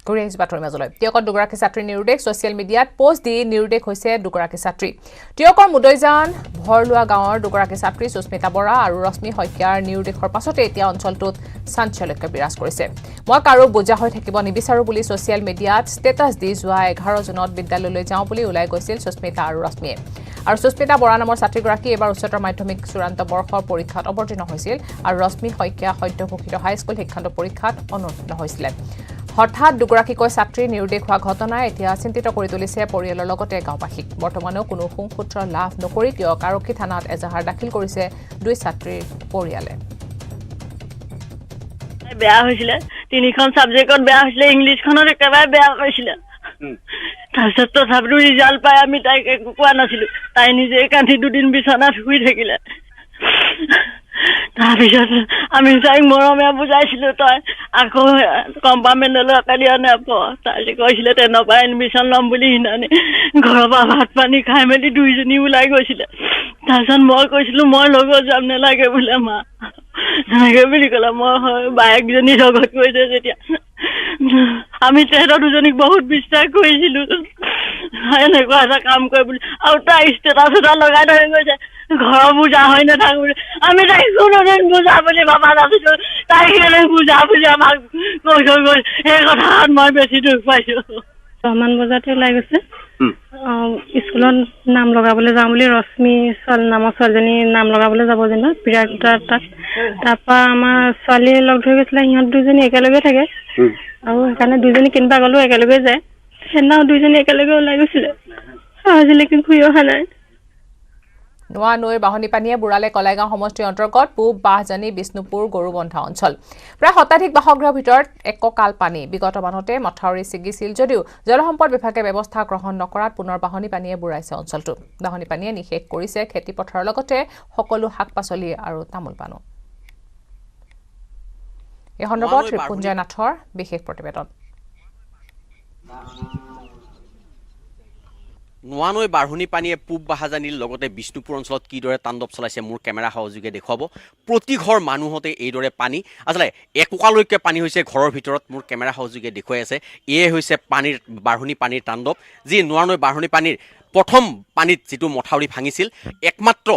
ঘূৰি আহিছোঁ বাতৰিৰ মাজলৈ। টিয়কত দুগৰাকী ছাত্ৰী নিৰুদ্দেশ, ছ'চিয়েল মিডিয়াত পোষ্ট দি নিৰুদ্দেশ হৈছে দুগৰাকী ছাত্ৰী। টিয়কৰ মুদৈজান ভৰলুৱা গাঁৱৰ দুগৰাকী ছাত্ৰী সুস্মিতা বৰা আৰু ৰশ্মি শইকীয়াৰ নিৰুদ্দেশৰ পাছতে এতিয়া অঞ্চলটোত চাঞ্চল্য বিৰাজ কৰিছে। মই কাৰো বোজা হৈ থাকিব নিবিচাৰোঁ বুলি ছ'চিয়েল মিডিয়াত ষ্টেটাছ দি যোৱা 11 জুনত বিদ্যালয়লৈ যাওঁ বুলি ওলাই গৈছিল সুস্মিতা আৰু ৰশ্মিয়ে। আৰু সুস্মিতা বৰা নামৰ ছাত্ৰীগৰাকী এইবাৰ উচ্চতৰ মাধ্যমিক চূড়ান্ত বৰ্ষৰ পৰীক্ষাত অৱতীৰ্ণ হৈছিল আৰু ৰশ্মি শইকীয়া সদ্য ঘোষিত হাইস্কুল শিক্ষান্ত পৰীক্ষাত অনুষ্ঠিত হৈছিলে। হঠাৎ দুগৰাকীকৈ ছাত্ৰী নিৰুদ্দেশ হোৱা ঘটনাই এতিয়া চিন্তিত কৰি তুলিছে পৰিয়ালৰ লগতে গাঁওবাসীক। বৰ্তমানেও কোনো সুসূত্ৰ লাভ নকৰি টিয়ক আৰক্ষী থানাত এজাহাৰ দাখিল কৰিছে দুই ছাত্ৰীৰ পৰিয়ালে। বেয়া হৈছিলে, 3খন ছাবজেক্টত বেয়া হৈছিলে, ইংলিছখনত একেবাৰে বেয়া হৈছিলে। তাৰপিছত তথাপিতো ৰিজাল্ট পাই আমি তাইক একো কোৱা নাছিলো। তাই নিজে কান্ধি 2 দিন বিচনাত শুই থাকিলে। তাৰপিছত আমি তাইক মৰমে বুজাইছিলো, তই আকৌ কম্পাৰ্টমেণ্টলৈ একেদিয়া নেপঢ়। তাই কৈছিলে 10ৰ পৰা এডমিশ্যন ল'ম বুলি। সিদিনানি ঘৰৰ পৰা ভাত পানী খাই মেলি দুইজনী ওলাই গৈছিলে। তাৰপিছত মই কৈছিলো মই লগত যাম, নেলাগে বোলে মা, তেনেকে বুলি ক'লে। মই হয় বায়েকজনী লগত কৈছে যেতিয়া আমি তেহেঁতৰ দুজনীক বহুত বিশ্বাস কৰিছিলো এনেকুৱা এটা কাম কৰে বুলি। আৰু তাই ষ্টেটাছ এটা লগাই থৈ গৈছে ঘৰৰ বুজা হৈ নাথাকো বুলি। আমি তাইক কোনোদিন বুজা বুলি ভাবা নাছিলো, তাই কেলে বুজা বুলি আমাক কৈ থৈ গ'ল। সেই কথাত মই বেছি দুখ পাইছো। 6মান বজাতে ওলাই গৈছে, স্কুলত নাম লগাবলৈ যাওঁ বুলি। ৰশ্মি নামৰ ছোৱালীজনী নাম লগাবলৈ যাব যেনিবা প্ৰিয়াৰ তাত। তাৰপৰা আমাৰ ছোৱালীয়ে লগ ধৰি গৈছিলে, সিহঁত দুজনী একেলগে থাকে আৰু সেইকাৰণে দুজনী কেনিবা গ'লেও একেলগে যায়। সেইদিনাও দুইজনী একেলগে ওলাই গৈছিলে, আজিলৈকে ঘূৰি অহা নাই। নোৱা নৈৰ বাঢ়নী পানীয়ে বুঢ়ালে কলাইগাঁও সমষ্টিৰ অন্তৰ্গত পূব বাহজানী বিষ্ণুপুৰ গৰুবন্ধা অঞ্চল। প্ৰায় শতাধিক বাসগৃহৰ ভিতৰত এককাল পানী। বিগত মাহতে মথাউৰি ছিগিছিল যদিও জলসম্পদ বিভাগে ব্যৱস্থা গ্ৰহণ নকৰাত পুনৰ বাঢ়নী পানীয়ে বুঢ়াইছে অঞ্চলটো। বাঢ়নী পানীয়ে নিষেধ কৰিছে খেতিপথাৰৰ লগতে সকলো শাক পাচলি আৰু তামোল পাণো। এই সন্দৰ্ভত ৰিপুঞ্জয় নাথৰ বিশেষ প্ৰতিবেদন। নোৱানৈ বাঢ়নী পানীয়ে পূব বাহাজানীৰ লগতে বিষ্ণুপুৰ অঞ্চলত কিদৰে তাণ্ডৱ চলাইছে মোৰ কেমেৰা সহযোগে দেখুৱাব। প্ৰতি ঘৰ মানুহতে এইদৰে পানী, আচলতে একোকালৈকে পানী হৈছে ঘৰৰ ভিতৰত। মোৰ কেমেৰা সহযোগে দেখুৱাই আছে এয়ে হৈছে বাঢ়নী পানীৰ তাণ্ডৱ। যি নোৱানৈ বাঢ়নী পানীৰ প্ৰথম পানীত যিটো মথাউৰি ভাঙিছিল, একমাত্ৰ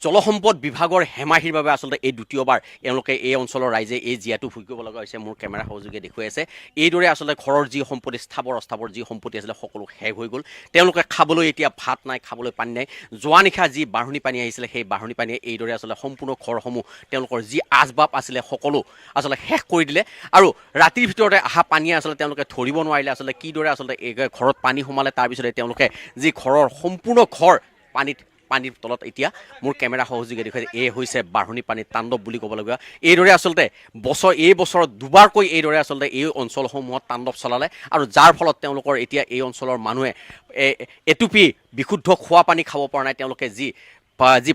জলসম্পদ বিভাগৰ হেমাহিৰ বাবে আচলতে এই দ্বিতীয়বাৰ এওঁলোকে এই অঞ্চলৰ ৰাইজে এই জীয়াটো ভুগিব লগা হৈছে। মোৰ কেমেৰা সহযোগে দেখুৱাই আছে এইদৰে আচলতে ঘৰৰ যি সম্পত্তি স্থাৱৰ অস্থাৱৰ যি সম্পত্তি আছিলে সকলো শেষ হৈ গ'ল। তেওঁলোকে খাবলৈ এতিয়া ভাত নাই, খাবলৈ পানী নাই। যোৱা নিশা যি বাঢ়নী পানী আহিছিলে সেই বাঢ়নী পানীয়ে এইদৰে আচলতে সম্পূৰ্ণ ঘৰসমূহ তেওঁলোকৰ যি আচবাব আছিলে সকলো আচলতে শেষ কৰি দিলে। আৰু ৰাতিৰ ভিতৰতে অহা পানীয়ে আচলতে তেওঁলোকে ধৰিব নোৱাৰিলে আচলতে কিদৰে আচলতে এই ঘৰত পানী সোমালে। তাৰপিছতে তেওঁলোকে যি ঘৰৰ সম্পূৰ্ণ ঘৰ পানীৰ তলত এতিয়া মোৰ কেমেৰা সহযোগে দেখুৱাই এই হৈছে বাঢ়নী পানীৰ তাণ্ডৱ বুলি ক'বলগীয়া। এইদৰে আচলতে এই বছৰত দুবাৰকৈ এইদৰে আচলতে এই অঞ্চলসমূহত তাণ্ডৱ চলালে আৰু যাৰ ফলত তেওঁলোকৰ এতিয়া এই অঞ্চলৰ মানুহে এটুপি বিশুদ্ধ খোৱা পানী খাব পৰা নাই। তেওঁলোকে যি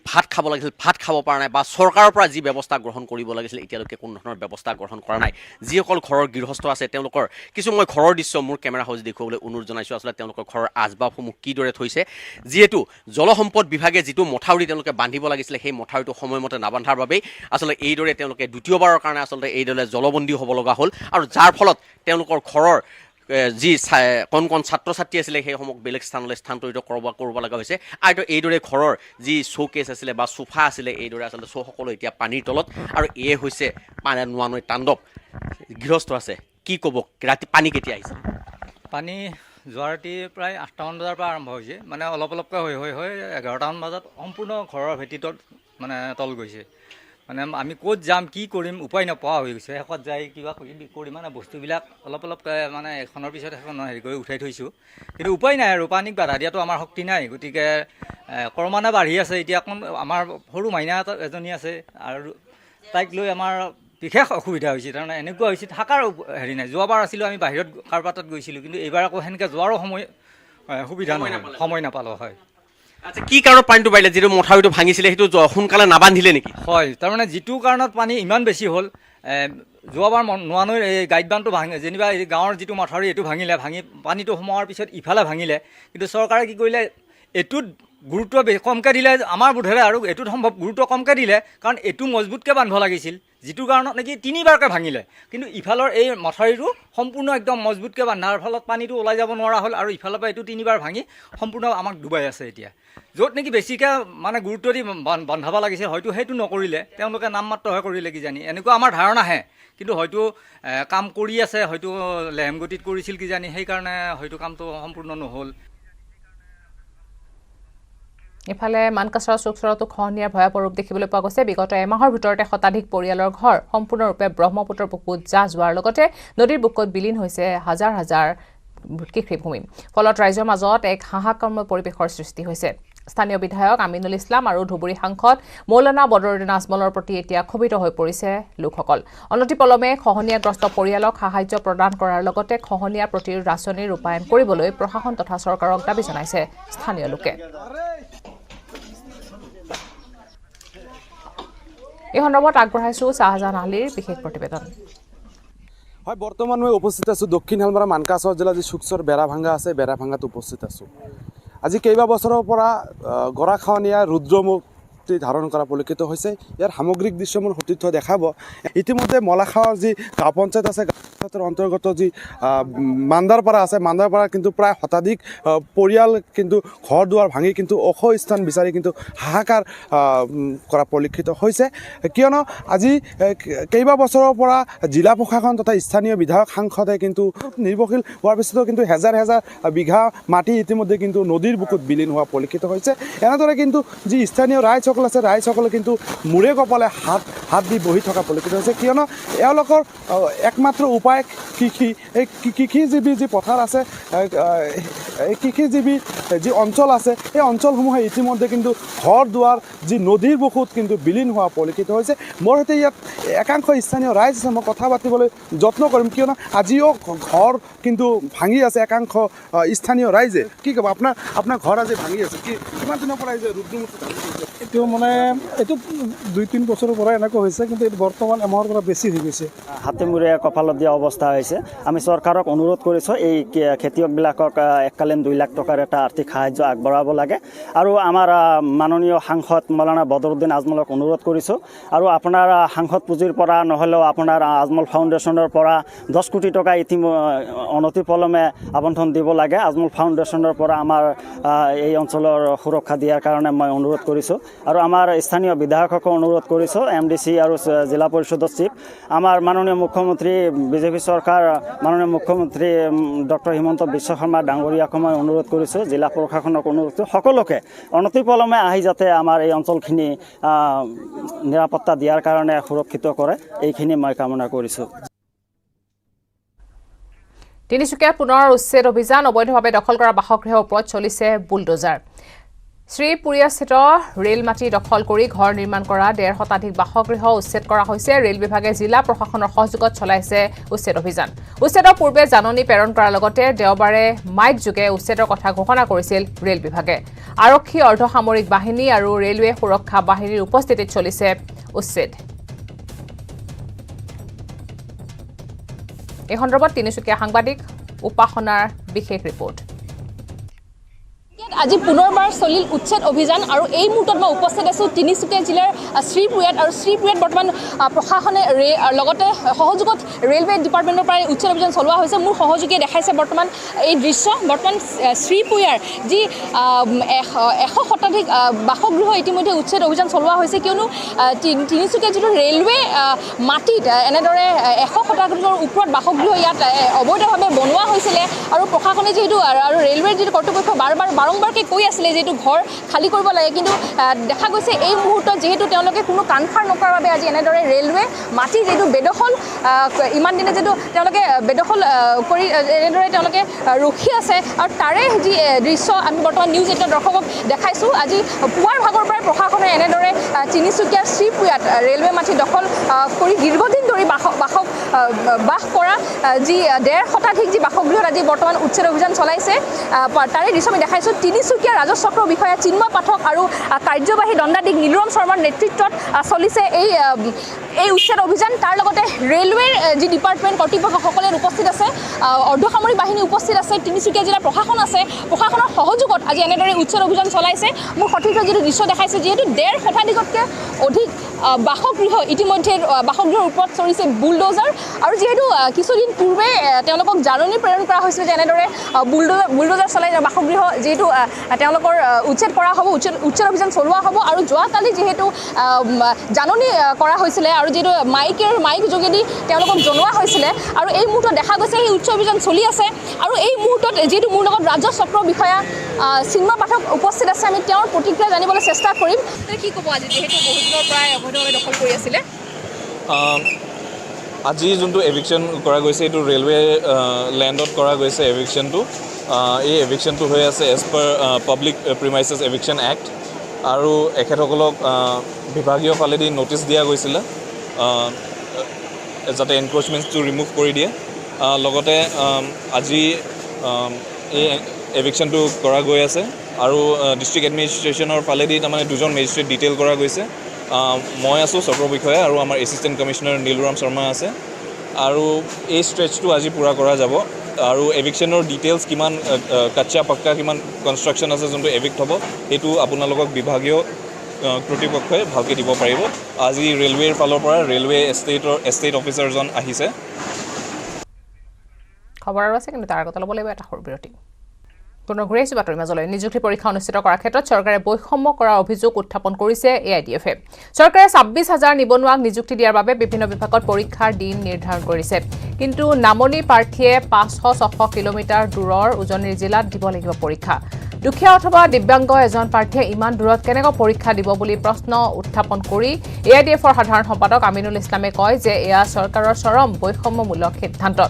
ভাত খাব লাগিছিল ভাত খাব পৰা নাই, বা চৰকাৰৰ পৰা যি ব্যৱস্থা গ্ৰহণ কৰিব লাগিছিল এতিয়ালৈকে কোনো ধৰণৰ ব্যৱস্থা গ্ৰহণ কৰা নাই। যিসকল ঘৰৰ গৃহস্থ আছে তেওঁলোকৰ কিছু মই ঘৰৰ দৃশ্য মোৰ কেমেৰা সহযোগে দেখুৱাবলৈ অনুৰোধ জনাইছোঁ। আচলতে তেওঁলোকৰ ঘৰৰ আচবাবসমূহ কিদৰে থৈছে, যিহেতু জলসম্পদ বিভাগে যিটো মথাউৰি তেওঁলোকে বান্ধিব লাগিছিলে সেই মথাউৰিটো সময়মতে নাবান্ধাৰ বাবেই আচলতে এইদৰে তেওঁলোকে দ্বিতীয়বাৰৰ কাৰণে আচলতে এইদৰে জলবন্দী হ'ব লগা হ'ল। আৰু যাৰ ফলত তেওঁলোকৰ ঘৰৰ যি কণ ছাত্ৰ ছাত্ৰী আছিলে সেইসমূহ বেলেগ স্থানলৈ স্থানান্তৰিত কৰিব লগা হৈছে। আৰু এইদৰে ঘৰৰ যি শ্ব'কেছ আছিলে বা সোফা আছিলে এইদৰে আচলতে সকলো এতিয়া পানীৰ তলত। আৰু এয়ে হৈছে নোৱানৈ তাণ্ডৱ। গৃহস্থ আছে, কি ক'ব? ৰাতি পানী কেতিয়া আহিছে? পানী যোৱা ৰাতি প্ৰায় 8টামান বজাৰ পৰা আৰম্ভ হৈছে, মানে অলপ অলপকৈ হৈ 11টামান বজাত সম্পূৰ্ণ ঘৰৰ ভেটিটোত মানে তল গৈছে। মানে আমি ক'ত যাম কি কৰিম উপায় নোপোৱা হৈ গৈছে। শেষত যাই কিবা কৰি মানে বস্তুবিলাক অলপ মানে এখনৰ পিছত এখন হেৰি কৰি উঠাই থৈছোঁ, কিন্তু উপায় নাই আৰু পানীক বাধা দিয়াটো আমাৰ শক্তি নাই। গতিকে ক্ৰমান্বয়ে বাঢ়ি আছে। এতিয়া অকণ আমাৰ সৰু মাইনা এজনী আছে আৰু তাইক লৈ আমাৰ বিশেষ অসুবিধা হৈছে। তাৰমানে এনেকুৱা হৈছে থকাৰ হেৰি নাই। যোৱাবাৰ আছিলোঁ আমি বাহিৰত কাৰোবাৰ তাত গৈছিলোঁ, কিন্তু এইবাৰ আকৌ সেনেকৈ যোৱাৰো সুবিধা নহয়, সময় নাপালোঁ। হয়, আচ্ছা, কি কাৰণত পানীটো বাঢ়িলে? যিটো মথাউৰিটো ভাঙিছিলে সেইটো সোনকালে নাবান্ধিলে নেকি? হয়, তাৰমানে যিটো কাৰণত পানী ইমান বেছি হ'ল, যোৱাবাৰ নোৱানৈৰ এই গাইড বান্ধটো যেনিবা এই গাঁৱৰ যিটো মথাউৰি এইটো ভাঙি পানীটো সোমোৱাৰ পিছত ইফালে ভাঙিলে, কিন্তু চৰকাৰে কি কৰিলে এইটোত গুৰুত্ব কমকৈ দিলে আমাৰ বোধেৰে আৰু এইটোত সম্ভৱ গুৰুত্ব কমকৈ দিলে কাৰণ এইটো মজবুতকৈ বান্ধিব লাগিছিল যিটো কাৰণত নেকি 3বাৰকৈ ভাঙিলে কিন্তু ইফালৰ এই মথাউৰিটো সম্পূৰ্ণ একদম মজবুতকৈ বান্ধাৰ ফলত পানীটো ওলাই যাব নোৱাৰা হ'ল আৰু ইফালৰ পৰা এইটো 3বাৰ ভাঙি সম্পূৰ্ণ আমাক ডুবাই আছে এতিয়া য'ত নেকি বেছিকৈ মানে গুৰুত্ব দি বন্ধাব লাগিছিল হয়তো সেইটো নকৰিলে তেওঁলোকে নামমাত্ৰহে কৰিলে কিজানি এনেকুৱা আমাৰ ধাৰণাহে কিন্তু হয়তো কাম কৰি আছে হয়তো লেহেম গতিত কৰিছিল কিজানি সেইকাৰণে হয়তো কামটো সম্পূৰ্ণ নহ'ল ইফালে মানকাছাৰ চুকচৰতো খহনীয়াৰ ভয়াৱহ ৰূপ দেখিবলৈ পোৱা গৈছে বিগত এমাহৰ ভিতৰতে শতাধিক পৰিয়ালৰ ঘৰ সম্পূৰ্ণৰূপে ব্ৰহ্মপুত্ৰৰ বুকুত জাহ যোৱাৰ লগতে নদীৰ বুকুত বিলীন হৈছে হাজাৰ হাজাৰ কৃষিভূমি ফলত ৰাইজৰ মাজত এক হাহাকাৰময় পৰিৱেশৰ সৃষ্টি হৈছে স্থানীয় বিধায়ক আমিনুল ইছলাম আৰু ধুবুৰী সাংসদ মৌলানা বদৰুদ্দিন আজমলৰ প্ৰতি এতিয়া ক্ষোভিত হৈ পৰিছে লোকসকল অনতিপলমে খহনীয়াগ্ৰস্ত পৰিয়ালক সাহায্য প্ৰদান কৰাৰ লগতে খহনীয়া প্ৰতিৰোধ আঁচনি ৰূপায়ণ কৰিবলৈ প্ৰশাসন তথা চৰকাৰক দাবী জনাইছে স্থানীয় লোকে এই সন্দৰ্ভত আগবঢ়াইছো শাহজাহান আলীৰ বিশেষ প্ৰতিবেদন হয় বৰ্তমান মই উপস্থিত আছোঁ দক্ষিণ হালমাৰা মানকাছৰ জিলাৰ যি চুকচৰ বেৰাভাঙা আছে বেৰাভাঙাত উপস্থিত আছোঁ আজি কেইবা বছৰৰ পৰা গৰাখহনীয়া ৰুদ্ৰমূৰ্তি ধাৰণ কৰা পৰিলক্ষিত হৈছে ইয়াৰ সামগ্ৰিক দৃশ্য মোৰ সতীৰ্থ দেখাব ইতিমধ্যে মলাখাৱৰ যি গাঁও পঞ্চায়ত আছে গাঁও অন্তৰ্গত যি মান্দাৰপাৰা আছে মান্দাৰপাৰা কিন্তু প্ৰায় শতাধিক পৰিয়াল কিন্তু ঘৰ দুৱাৰ ভাঙি কিন্তু ওখ স্থান বিচাৰি কিন্তু হাহাকাৰ কৰা পৰিলক্ষিত হৈছে কিয়নো আজি কেইবা বছৰৰ পৰা জিলা প্ৰশাসন তথা স্থানীয় বিধায়ক সাংসদে কিন্তু নিৰ্ভৰশীল হোৱাৰ পিছতো কিন্তু হেজাৰ হেজাৰ বিঘা মাটি ইতিমধ্যে কিন্তু নদীৰ বুকুত বিলীন হোৱা পৰিলক্ষিত হৈছে এনেদৰে কিন্তু যি স্থানীয় ৰাইজসকল আছে ৰাইজসকলে কিন্তু মূৰে কপালে হাত দি বহি থকা পৰিলক্ষিত হৈছে কিয়নো এওঁলোকৰ একমাত্ৰ উপায় কৃষি এই কৃষিজীৱী যি পথাৰ আছে এই কৃষিজীৱী যি অঞ্চল আছে এই অঞ্চলসমূহে ইতিমধ্যে কিন্তু ঘৰ দুৱাৰ যি নদীৰ বুকুত কিন্তু বিলীন হোৱা পৰিলক্ষিত হৈছে মোৰ সৈতে ইয়াত একাংশ স্থানীয় ৰাইজ আছে মই কথা পাতিবলৈ যত্ন কৰিম কিয়নো আজিও ঘৰ কিন্তু ভাঙি আছে একাংশ স্থানীয় ৰাইজে কি ক'ব আপোনাৰ ঘৰ আজি ভাঙি আছে কি কিমান দিনৰ পৰা আহিছে ৰুদ্ৰমূৰ্তি এইটো মানে এইটো 2-3 বছৰৰ পৰা এনেকুৱা হৈছে কিন্তু এইটো বৰ্তমান এমাহৰ পৰা বেছি হৈ গৈছে হাতেমূৰে কপালত দিয়া অৱস্থা হৈছে আমি চৰকাৰক অনুৰোধ কৰিছোঁ এই খেতিয়কবিলাকক এককালীন 2 লাখ টকাৰ এটা আৰ্থিক সাহায্য আগবঢ়াব লাগে আৰু আমাৰ মাননীয় সাংসদ মৌলানা বদৰুদ্দিন আজমলক অনুৰোধ কৰিছোঁ আৰু আপোনাৰ সাংসদ পুঁজিৰ পৰা নহ'লেও আপোনাৰ আজমল ফাউণ্ডেশ্যনৰ পৰা 10 কোটি টকা অনতিপলমে আবণ্টন দিব লাগে আজমল ফাউণ্ডেশ্যনৰ পৰা আমাৰ এই অঞ্চলৰ সুৰক্ষা দিয়াৰ কাৰণে মই অনুৰোধ কৰিছোঁ আৰু আমাৰ স্থানীয় বিধায়ককো অনুৰোধ কৰিছোঁ MDC আৰু জিলা পৰিষদৰ চিফ আমাৰ মাননীয় মুখ্যমন্ত্ৰী বিজেপি চৰকাৰ মাননীয় মুখ্যমন্ত্ৰী ডক্টৰ হিমন্ত বিশ্ব শৰ্মা ডাঙৰীয়াকো মই অনুৰোধ কৰিছোঁ জিলা প্ৰশাসনক অনুৰোধ সকলোকে অনতিপলমে আহি যাতে আমাৰ এই অঞ্চলখিনি নিৰাপত্তা দিয়াৰ কাৰণে সুৰক্ষিত কৰে এইখিনি মই কামনা কৰিছোঁ তিনিচুকীয়াত পুনৰ উচ্ছেদ অভিযান অবৈধভাৱে দখল কৰা বাসগৃহৰ ওপৰত চলিছে বুলডোজাৰ শ্ৰীপুৰীয়াস্থিত ৰেল মাটি দখল কৰি ঘৰ নিৰ্মাণ কৰা 1.5 শতাধিক বাসগৃহ উচ্ছেদ কৰা হৈছে ৰেল বিভাগে জিলা প্ৰশাসনৰ সহযোগত চলাইছে উচ্ছেদ অভিযান উচ্ছেদৰ পূৰ্বে জাননী প্ৰেৰণ কৰাৰ লগতে দেওবাৰে মাইক যোগে উচ্ছেদৰ কথা ঘোষণা কৰিছিল ৰেল বিভাগে আৰক্ষী অৰ্ধসামৰিক বাহিনী আৰু ৰেলৱে সুৰক্ষা বাহিনীৰ উপস্থিতিত চলিছে উচ্ছেদ এই সন্দৰ্ভত তিনিচুকীয়া সাংবাদিক উপাসনাৰ বিশেষ ৰিপৰ্ট আজি পুনৰবাৰ চলিল উচ্ছেদ অভিযান আৰু এই মুহূৰ্তত মই উপস্থিত আছোঁ তিনিচুকীয়া জিলাৰ শ্ৰীপুৰীয়াত আৰু শ্ৰীপুৰীয়াত বৰ্তমান প্ৰশাসনে লগতে সহযোগত ৰেলৱে ডিপাৰ্টমেণ্টৰ পৰা উচ্ছেদ অভিযান চলোৱা হৈছে মোৰ সহযোগীয়ে দেখাইছে বৰ্তমান এই দৃশ্য বৰ্তমান শ্ৰীপুৰীয়াৰ যি 100 শতাধিক বাসগৃহ ইতিমধ্যে উচ্ছেদ অভিযান চলোৱা হৈছে কিয়নো তিনিচুকীয়া যিটো ৰেলৱে মাটিত এনেদৰে 100 শতাধিকৰ ওপৰত বাসগৃহ ইয়াত অবৈধভাৱে বনোৱা হৈছিলে আৰু প্ৰশাসনে যিহেতু আৰু ৰেলৱেৰ যিটো কৰ্তৃপক্ষ বাৰম্বাৰকৈ কৈ আছিলে যে এইটো ঘৰ খালী কৰিব লাগে কিন্তু দেখা গৈছে এই মুহূৰ্তত যিহেতু তেওঁলোকে কোনো কাণসাৰ নকৰাৰ বাবে আজি এনেদৰে ৰেলৱে মাটি যিটো বেদখল ইমান দিনে যিটো তেওঁলোকে বেদখল কৰি এনেদৰে তেওঁলোকে ৰখি আছে আৰু তাৰে যি দৃশ্য আমি বৰ্তমান নিউজ 18 দৰ্শকক দেখাইছোঁ আজি পুৱাৰ ভাগৰ পৰাই প্ৰশাসনে এনেদৰে তিনিচুকীয়াৰ শ্ৰীপুৰীয়াত ৰেলৱে মাটি দখল কৰি দীৰ্ঘদিন ধৰি বাস কৰা যি 1.5 শতাধিক যি বাসগৃহত আজি বৰ্তমান উচ্ছেদ অভিযান চলাইছে তাৰে দৃশ্য আমি দেখাইছোঁ তিনিচুকীয়া ৰাজচক্ৰ বিষয়া চিন্ময় পাঠক আৰু কাৰ্যবাহী দণ্ডাধীশ নীলুৰাম শৰ্মাৰ নেতৃত্বত চলিছে এই উচ্ছেদ অভিযান। তাৰ লগতে ৰেলৱেৰ যি ডিপাৰ্টমেণ্ট কৰ্তৃপক্ষসকলে উপস্থিত আছে, অৰ্ধসামৰিক বাহিনী উপস্থিত আছে, তিনিচুকীয়া জিলাৰ প্ৰশাসন আছে, প্ৰশাসনৰ সহযোগত আজি এনেদৰে উচ্ছেদ অভিযান চলাইছে। মোৰ সঠিক যিটো দৃশ্য দেখাইছে, যিহেতু 1.5 শতাধিকতকৈ অধিক বাসগৃহ ইতিমধ্যে বাসগৃহৰ ওপৰত চলিছে বুলডোজাৰ, আৰু যিহেতু কিছুদিন পূৰ্বে তেওঁলোকক জাননী প্ৰেৰণ কৰা হৈছিল যে এনেদৰে বুলডোজাৰ চলাই বাসগৃহ যিহেতু তেওঁলোকৰ উচ্ছেদ কৰা হ'ব, উচ্ছেদ অভিযান চলোৱা হ'ব। আৰু যোৱাকালি যিহেতু জাননী কৰা হৈছিলে আৰু যিহেতু মাইক যোগেদি তেওঁলোকক জনোৱা হৈছিলে, আৰু এই মুহূৰ্তত দেখা গৈছে সেই উচ্ছেদ অভিযান চলি আছে। আৰু এই মুহূৰ্তত যিহেতু মোৰ লগত ৰাজচক্ৰ বিষয়া চিন্ময় পাঠক উপস্থিত আছে, আমি তেওঁৰ প্ৰতিক্ৰিয়া জানিবলৈ চেষ্টা কৰিম। কি ক'ব আজি যিহেতু বহুত দিনৰ পৰাই অবৈধভাৱে দখল কৰি আছিলে? আজি যোনটো এভিকশ্যন কৰা গৈছে এইটো ৰেলৱে লেণ্ডত কৰা গৈছে এভিকশ্যনটো। এই এভিকশ্যনটো হৈ আছে as per public premises eviction act, আৰু এখেতসকলক বিভাগীয় ফালেদি ন'টিচ দিয়া গৈছিলে যাতে এনক্ৰ'চমেণ্টটো ৰিমুভ কৰি দিয়ে। লগতে আজি এই এভিকশ্যনটো কৰা গৈ আছে, আৰু ডিষ্ট্ৰিক্ট এডমিনিষ্ট্ৰেশ্যনৰ ফালেদি তাৰমানে 2জন মেজিষ্ট্ৰেট ডিটেইল কৰা গৈছে। মই আছোঁ চক্ৰ বিষয়া, আৰু আমাৰ এছিষ্টেণ্ট কমিশ্যনাৰ নীলুৰাম শৰ্মা আছে। আৰু এই ষ্ট্ৰেচটো আজি পূৰা কৰা যাব, আৰু এভিকশ্যনৰ ডিটেইলছ কিমান কাচ্চা পাক্কা কিমান কনষ্ট্ৰাকশ্যন আছে যোনটো এভিক্ট হ'ব সেইটো আপোনালোকক বিভাগীয় কৰ্তৃপক্ষই ভালকৈ দিব পাৰিব। আজি ৰেলৱেৰ ফালৰ পৰা ৰেলৱে এষ্টেট অফিচাৰজন আহিছে। খবৰ আৰু আছে, কিন্তু তাৰ আগতে ল'ব লাগিব এটা সৰু বিৰতি। পুনৰ ঘূৰি আহিছোঁ বাতৰি মাজলৈ। নিযুক্তি পৰীক্ষা অনুষ্ঠিত কৰাৰ ক্ষেত্ৰত চৰকাৰে বৈষম্য কৰাৰ অভিযোগ উত্থাপন কৰিছে AIDF-এ। চৰকাৰে 26,000 নিবনুৱাক নিযুক্তি দিয়াৰ বাবে বিভিন্ন বিভাগত পৰীক্ষাৰ দিন নিৰ্ধাৰণ কৰিছে, কিন্তু নামনি প্ৰাৰ্থীয়ে 500-600 কিলোমিটাৰ দূৰৰ উজনিৰ জিলাত দিব লাগিব পৰীক্ষা। দুখীয়া অথবা দিব্যাংগ এজন প্ৰাৰ্থীয়ে ইমান দূৰত কেনেকৈ পৰীক্ষা দিব বুলি প্ৰশ্ন উত্থাপন কৰি AIDF-ৰ সাধাৰণ সম্পাদক আমিনুল ইছলামে কয় যে এয়া চৰকাৰৰ চৰম বৈষম্যমূলক সিদ্ধান্ত।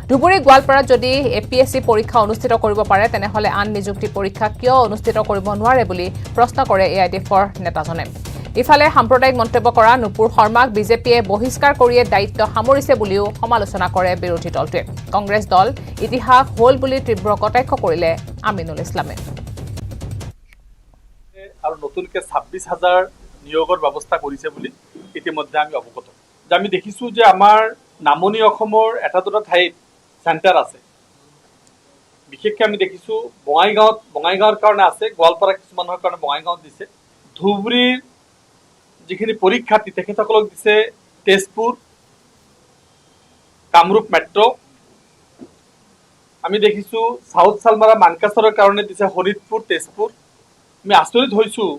ধুবুৰী গোৱালপাৰাত যদি APSC পৰীক্ষা অনুষ্ঠিত কৰিব পাৰে, তেনেহ'লে আন নিযুক্তি পৰীক্ষা কিয় অনুষ্ঠিত কৰিব নোৱাৰে বুলি প্ৰশ্ন কৰে AIDF-ৰ নেতাজনে। ইফালে সাম্প্ৰদায়িক মন্তব্য কৰা নুপুৰ শৰ্মাক বিজেপিয়ে বহিষ্কাৰ কৰিয়ে দায়িত্ব সামৰিছে বুলিও সমালোচনা কৰে বিৰোধী দলটোৱে। কংগ্ৰেছ দল ইতিহাস হ'ল বুলি তীব্ৰ কটাক্ষ কৰিলে আমিনুল ইছলামে। আৰু নতুনকৈ 26,000 নিয়োগৰ ব্যৱস্থা কৰিছে বুলি ইতিমধ্যে আমি অৱগত। আমি দেখিছোঁ যে আমাৰ নামনি অসমৰ এটা দুটা ঠাইত চেণ্টাৰ আছে। বিশেষকৈ আমি দেখিছোঁ বঙাইগাঁৱৰ কাৰণে আছে, গোৱালপাৰা কিছুমানৰ কাৰণে বঙাইগাঁৱত দিছে। ধুবুৰীৰ যিখিনি পৰীক্ষাৰ্থী তেখেতসকলক দিছে তেজপুৰ, কামৰূপ মেট্ৰ'। আমি দেখিছোঁ চাউথ চালমাৰা মানকাছৰৰ কাৰণে দিছে শোণিতপুৰ, তেজপুৰ। আমি আচৰিত হৈছোঁ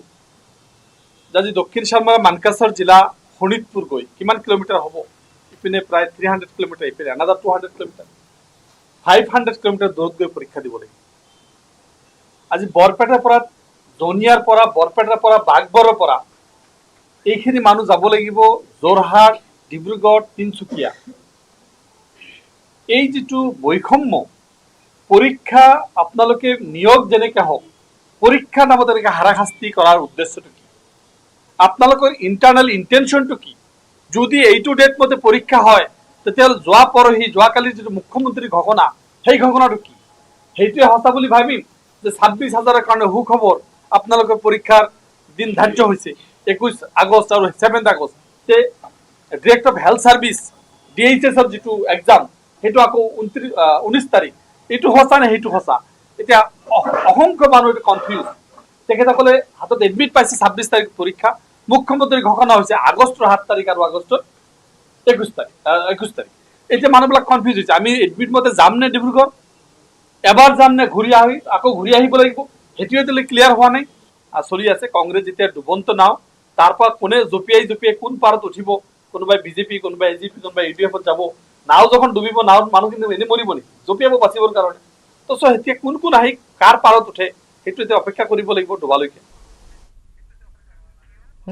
যে আজি দক্ষিণ চালমাৰা মানকাছৰ জিলা শোণিতপুৰ গৈ কিমান কিলোমিটাৰ হ'ব? ইপিনে প্ৰায় 300 কিলোমিটাৰ, ইপিনে another 200 কিলোমিটাৰ, 500 কিলোমিটাৰ দূৰত গৈ পৰীক্ষা দিব লাগিব। আজি বৰপেটাৰ পৰা, জনিয়াৰ পৰা, বৰপেটাৰ পৰা, বাগবৰৰ পৰা এইখিনি মানুহ যাব লাগিব যোৰহাট, ডিব্ৰুগড়, তিনিচুকীয়া। এই যিটো বৈষম্য, পৰীক্ষা আপোনালোকে নিয়োগ যেনেকৈ হওক, পৰীক্ষাৰ নামত এনেকৈ হাৰাশাস্তি কৰাৰ উদ্দেশ্যটো কি? আপোনালোকৰ ইণ্টাৰনেল ইণ্টেনশ্যনটো কি? যদি এইটো ডেট মতে পৰীক্ষা হয়, তেতিয়াহ'লে যোৱাকালিৰ যিটো মুখ্যমন্ত্ৰীৰ ঘোষণা, সেই ঘোষণাটো কি? সেইটোৱে সঁচা বুলি ভাবিম যে 26,000ৰ কাৰণে সুখবৰ আপোনালোকৰ পৰীক্ষাৰ দিন ধাৰ্য হৈছে 21 আগষ্ট আৰু 7 আগষ্ট। ডিৰেক্টৰ অফ হেল্থ ছাৰ্ভিচ DHS-ৰ যিটো এক্সাম, সেইটো আকৌ 19 তাৰিখ। এইটো সঁচা নে সেইটো সঁচা? এতিয়া অসংখ্য মানুহ এইটো কনফিউজ। তেখেতসকলে হাতত এডমিট পাইছে 26 তাৰিখ পৰীক্ষা, মুখ্যমন্ত্ৰীৰ ঘোষণা হৈছে আগষ্টৰ 7 তাৰিখ আৰু আগষ্টৰ 21 তাৰিখ। এতিয়া মানুহবিলাক কনফিউজ হৈছে, আমি এডমিট মতে যাম নে ডিব্ৰুগড়, এবাৰ যাম নে আকৌ ঘূৰি আহিব লাগিব, সেইটোৱে এতিয়ালৈকে ক্লিয়াৰ হোৱা নাই। চলি আছে কংগ্ৰেছ যেতিয়া ডুবন্ত নাও, তাৰ পৰা কোনে জঁপিয়াই কোন পাৰত উঠিব, কোনোবাই বিজেপি, কোনোবাই AGP, কোনোবাই UDF-ত যাব। নাও যখন ডুবিব, নাওত মানুহ কিন্তু এনেই মৰিব নেকি? জঁপিয়াব বাচিবৰ কাৰণে। তো এতিয়া কোন আহি কাৰ পাৰত উঠে সেইটো এতিয়া অপেক্ষা কৰিব লাগিব ডুবালৈকে।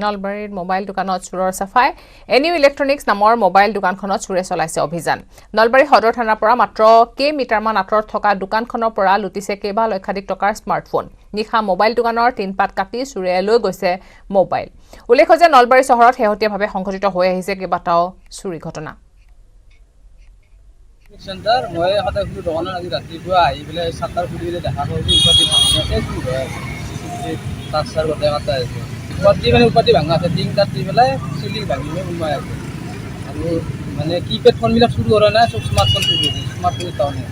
নলবাৰীৰ মোবাইল দোকানত চোৰৰ চাফাই। এনিউ ইলেক্ট্ৰনিক্স নামৰ মোবাইল দোকানখনত চোৰে চলাইছে অভিযান। নলবাৰী সদৰ থানাৰ পৰা মাত্ৰ কেইমিটাৰমান আঁতৰত থকা দোকানখনৰ পৰা লুটিছে কেইবা লক্ষাধিক টকাৰ স্মাৰ্টফোন। নিশা মোবাইল দোকানৰ টিনপাত কাটি চোৰে লৈ গৈছে মোবাইল। উল্লেখ্য যে নলবাৰী চহৰত শেহতীয়াভাৱে সংঘটিত হৈ আহিছে কেইবাটাও চুৰি ঘটনা। চেণ্টাৰ মই সদায় শুনো দোকানত আজি ৰাতিপুৱা আহি পেলাই চাটাৰ খুলি পেলাই দেখা পাওঁ যে উপাধি ভাঙি আছে কি হৈ আছে তাত চাৰ গোটেই কাটা আছে উপাধি ভাঙা আছে টিং তাত দি পেলাই চিলিং ভাঙি পেলাই সোমাই আছে আৰু মানে কিপেড ফোনবিলাক চুৰি কৰা নাই চব স্মাৰ্টফোন চুৰি হৈছে স্মাৰ্টফোন টাউনে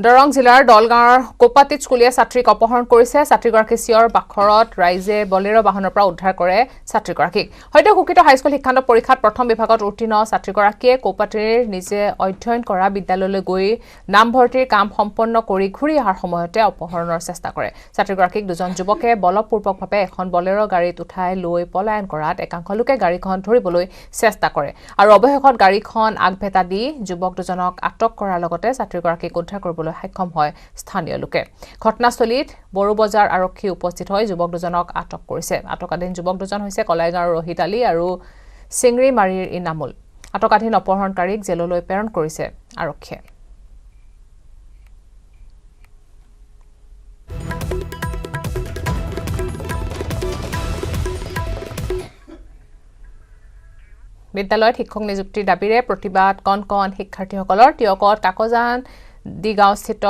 দৰং জিলাৰ দলগাঁৱৰ কোপাতিত স্কুলীয়া ছাত্ৰীক অপহৰণ কৰিছে ছাত্ৰীগৰাকী চিঞৰ বাখৰত ৰাইজে বলেৰো বাহনৰ পৰা উদ্ধাৰ কৰে ছাত্ৰীগৰাকীক সৈতে সুকিত হাইস্কুল শিক্ষান্ত পৰীক্ষাত প্ৰথম বিভাগত উত্তীৰ্ণ ছাত্ৰীগৰাকীয়ে কোপাতিৰ নিজে অধ্যয়ন কৰা বিদ্যালয়লৈ গৈ নামভৰ্তিৰ কাম সম্পন্ন কৰি ঘূৰি অহাৰ সময়তে অপহৰণৰ চেষ্টা কৰে ছাত্ৰীগৰাকীক দুজন যুৱকে বলপূৰ্বকভাৱে এখন বলেৰো গাড়ীত উঠাই লৈ পলায়ন কৰাত একাংশ লোকে গাড়ীখন ধৰিবলৈ চেষ্টা কৰে আৰু অৱশেষত গাড়ীখন আগভেটা দি যুৱক দুজনক আটক কৰাৰ লগতে ছাত্ৰীগৰাকীক উদ্ধাৰ কৰিবলৈ সক্ষম হয় স্থানীয় লোকে ঘটনাস্থলীত বড়োবজাৰ আৰক্ষী উপস্থিত হৈ যুৱক দুজনক আটক কৰিছে আটকাধীন যুৱক দুজন হৈছে কলাইগাঁৱৰ ৰহিত আলী আৰু চিংৰিমাৰীৰ ইনামুল আটকাধীন অপহৰণকাৰীক জেললৈ প্ৰেৰণ কৰিছে আৰক্ষীয়ে বিদ্যালয়ত শিক্ষক নিযুক্তিৰ দাবীৰে প্ৰতিবাদ কণ শিক্ষাৰ্থীসকলৰ টিয়কত কাকজান দিগাঁওস্থিত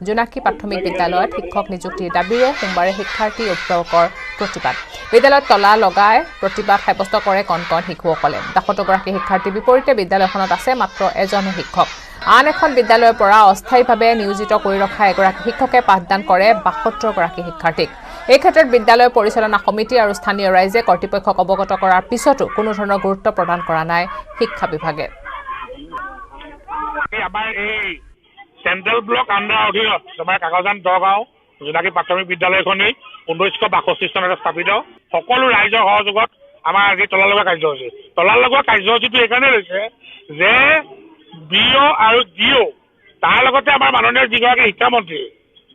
জোনাকী প্ৰাথমিক বিদ্যালয়ত শিক্ষক নিযুক্তিৰ দাবীৰে সোমবাৰে শিক্ষাৰ্থী অভিভাৱকৰ প্ৰতিবাদ বিদ্যালয়ত তলা লগাই প্ৰতিবাদ সাব্যস্ত কৰে কণ শিশুসকলে ৬২গৰাকী শিক্ষাৰ্থীৰ বিপৰীতে বিদ্যালয়খনত আছে মাত্ৰ এজনহে শিক্ষক আন এখন বিদ্যালয়ৰ পৰা অস্থায়ীভাৱে নিয়োজিত কৰি ৰখা এগৰাকী শিক্ষকে পাঠদান কৰে ৭২গৰাকী শিক্ষাৰ্থীক এই ক্ষেত্ৰত বিদ্যালয় পৰিচালনা সমিতি আৰু স্থানীয় ৰাইজে কৰ্তৃপক্ষক অৱগত কৰাৰ পিছতো কোনো ধৰণৰ গুৰুত্ব প্ৰদান কৰা নাই শিক্ষা বিভাগে চেন্ট্ৰেল ব্লক আণ্ডাৰ অধীনত তোমাৰ কাকজান দগাঁও জোনাকী প্ৰাথমিক বিদ্যালয়খনেই ১৯৬২ চনত স্থাপিত সকলো ৰাইজৰ সহযোগত আমাৰ আজি তলা লগোৱা কাৰ্যসূচী তলা লগোৱা কাৰ্যসূচীটো এইকাৰণে লৈছে যে বিঅ' আৰু ডিঅ' তাৰ লগতে আমাৰ মাননীয় যিগৰাকী শিক্ষামন্ত্ৰী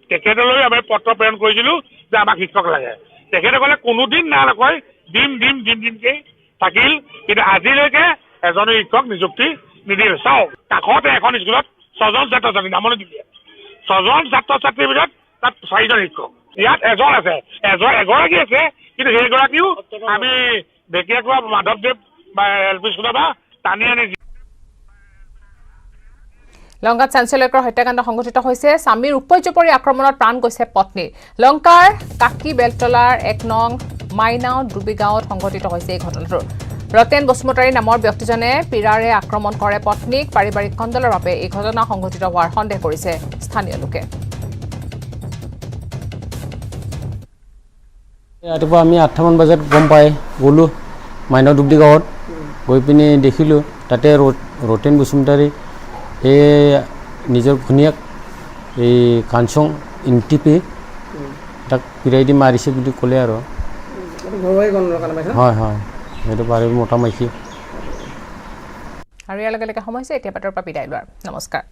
তেখেতলৈ আমি পত্ৰ প্ৰেৰণ কৰিছিলোঁ যে আমাক শিক্ষক লাগে তেখেতসকলে কোনোদিন নালাকৈ দিমকে থাকিল কিন্তু আজিলৈকে এজনো শিক্ষক নিযুক্তি নিদিলে চাওক কাষতে এখন স্কুলত ৬জন ছাত্ৰ ছাত্ৰী নামনি দিলে ৬জন ছাত্ৰ ছাত্ৰীৰ ভিতৰত তাত ৪জন শিক্ষক ইয়াত এজন আছে এগৰাকী আছে কিন্তু সেইগৰাকীও আমি ঢেকীয়াখোৱা মাধৱদেৱ বা এল পি স্কুলৰ পৰা টানি আনি লংকাত চাঞ্চল্যকৰ হত্যাকাণ্ড সংঘটিত হৈছে স্বামীৰ উপৰ্যপৰি আক্ৰমণত প্ৰাণ গৈছে পত্নী লংকাৰ কাকি বেলতলাৰ ১ নং মাইনাও ডুবিগাঁৱত সংঘটিত হৈছে এই ঘটনাটো ৰতেন বসুমতাৰী নামৰ ব্যক্তিজনে পীড়াৰে আক্ৰমণ কৰে পত্নীক পাৰিবাৰিক কন্দলৰ বাবে এই ঘটনা সংঘটিত হোৱাৰ সন্দেহ কৰিছে স্থানীয় লোকে ৰাতিপুৱা আমি ৮টামান বজাত গম পাই গ'লোঁ মাইনাও ডুবিগাঁৱত গৈ পিনি দেখিলোঁ তাতে ৰতেন বসুমতাৰী এই নিজৰ ঘনীয়েক এই কাঞ্চং ইনটিপি তাক পিৰাই দি মাৰিছে বুলি ক'লে আৰু হয় সেইটো পাৰে মোটা মাইকী আৰু ইয়াৰ লগে লগে সময় হৈছে এতিয়া বাটৰ পৰা বিদায় লোৱাৰ নমস্কাৰ